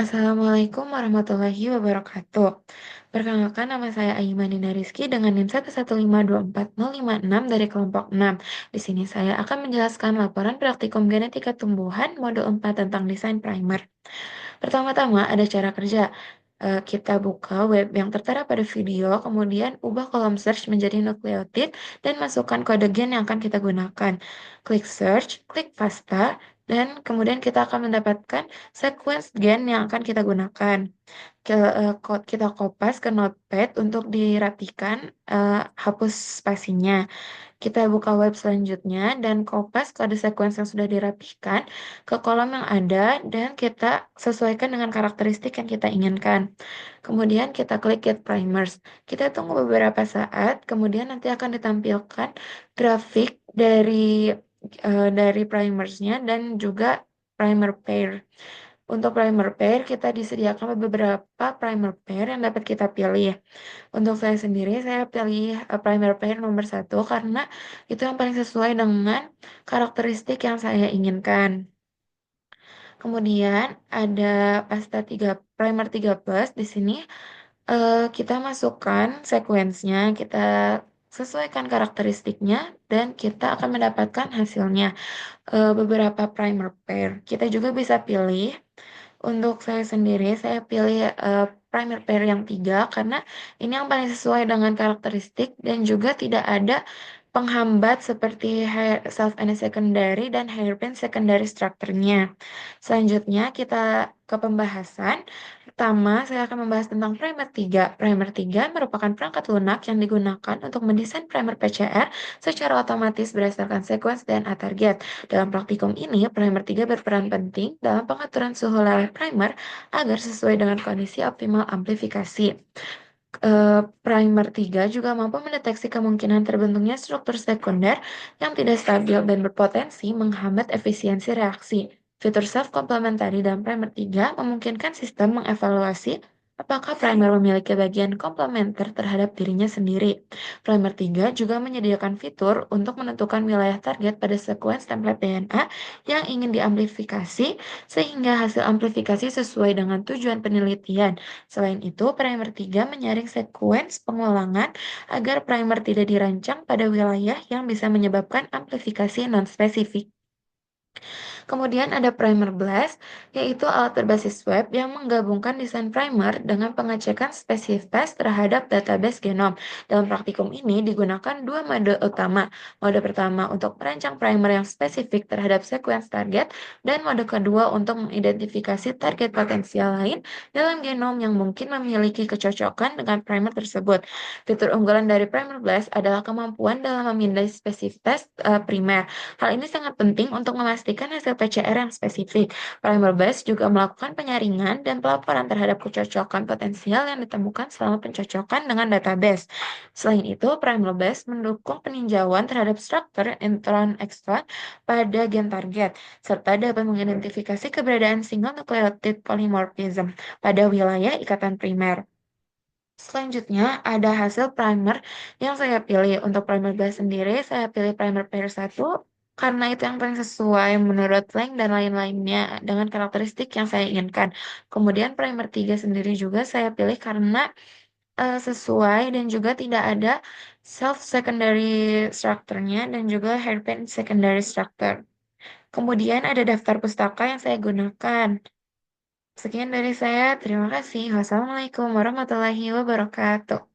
Assalamualaikum warahmatullahi wabarakatuh. Perkenalkan, nama saya Aimanina Rizky dengan NIM 115240056 dari kelompok 6. Di sini saya akan menjelaskan laporan praktikum genetika tumbuhan modul 4 tentang desain primer. Pertama-tama ada cara kerja. Kita buka web yang tertera pada video, kemudian ubah kolom search menjadi nukleotid dan masukkan kode gen yang akan kita gunakan. Klik search, klik FASTA, dan kemudian kita akan mendapatkan sequence gen yang akan kita gunakan. Kita kopas ke Notepad untuk dirapikan, hapus spasinya. Kita buka web selanjutnya dan kopas kode sequence yang sudah dirapihkan ke kolom yang ada dan kita sesuaikan dengan karakteristik yang kita inginkan. Kemudian kita klik Get Primers. Kita tunggu beberapa saat, kemudian nanti akan ditampilkan grafik dari primersnya dan juga primer pair. Untuk primer pair, kita disediakan beberapa primer pair yang dapat kita pilih. Untuk saya sendiri, saya pilih primer pair nomor satu karena itu yang paling sesuai dengan karakteristik yang saya inginkan. Kemudian ada pasta 3 primer 3 plus di sini, kita masukkan sequence-nya, kita sesuaikan karakteristiknya dan kita akan mendapatkan hasilnya. Beberapa primer pair. Kita juga bisa pilih, untuk saya sendiri, saya pilih primer pair yang 3 karena ini yang paling sesuai dengan karakteristik dan juga tidak ada penghambat seperti hair self and secondary dan hairpin secondary structure-nya. Selanjutnya kita ke pembahasan. Pertama, saya akan membahas tentang primer 3. Primer 3 merupakan perangkat lunak yang digunakan untuk mendesain primer PCR secara otomatis berdasarkan sequence DNA target. Dalam praktikum ini, primer 3 berperan penting dalam pengaturan suhu leleh primer agar sesuai dengan kondisi optimal amplifikasi. Primer 3 juga mampu mendeteksi kemungkinan terbentuknya struktur sekunder yang tidak stabil dan berpotensi menghambat efisiensi reaksi. Fitur self-complementary dalam primer 3 memungkinkan sistem mengevaluasi apakah primer memiliki bagian komplementer terhadap dirinya sendiri. Primer 3 juga menyediakan fitur untuk menentukan wilayah target pada sequence template DNA yang ingin diamplifikasi sehingga hasil amplifikasi sesuai dengan tujuan penelitian. Selain itu, primer 3 menyaring sequence pengulangan agar primer tidak dirancang pada wilayah yang bisa menyebabkan amplifikasi non-spesifik. Kemudian ada primer blast, yaitu alat berbasis web yang menggabungkan desain primer dengan pengecekan spesifitas terhadap database genom. Dalam praktikum ini digunakan dua mode utama. Mode pertama untuk merancang primer yang spesifik terhadap sequence target, dan mode kedua untuk mengidentifikasi target potensial lain dalam genom yang mungkin memiliki kecocokan dengan primer tersebut. Fitur unggulan dari primer blast adalah kemampuan dalam memindai spesifitas primer. Hal ini sangat penting untuk memastikan hasil PCR yang spesifik. Primer base juga melakukan penyaringan dan pelaporan terhadap kecocokan potensial yang ditemukan selama pencocokan dengan database. Selain itu, primer base mendukung peninjauan terhadap struktur intron-extron pada gen target, serta dapat mengidentifikasi keberadaan single nucleotide polymorphism pada wilayah ikatan primer. Selanjutnya, ada hasil primer yang saya pilih. Untuk primer base sendiri, saya pilih primer pair 1 karena itu yang paling sesuai menurut length dan lain-lainnya dengan karakteristik yang saya inginkan. Kemudian primer 3 sendiri juga saya pilih karena sesuai dan juga tidak ada self secondary structure-nya dan juga hairpin secondary structure. Kemudian ada daftar pustaka yang saya gunakan. Sekian dari saya, terima kasih. Wassalamualaikum warahmatullahi wabarakatuh.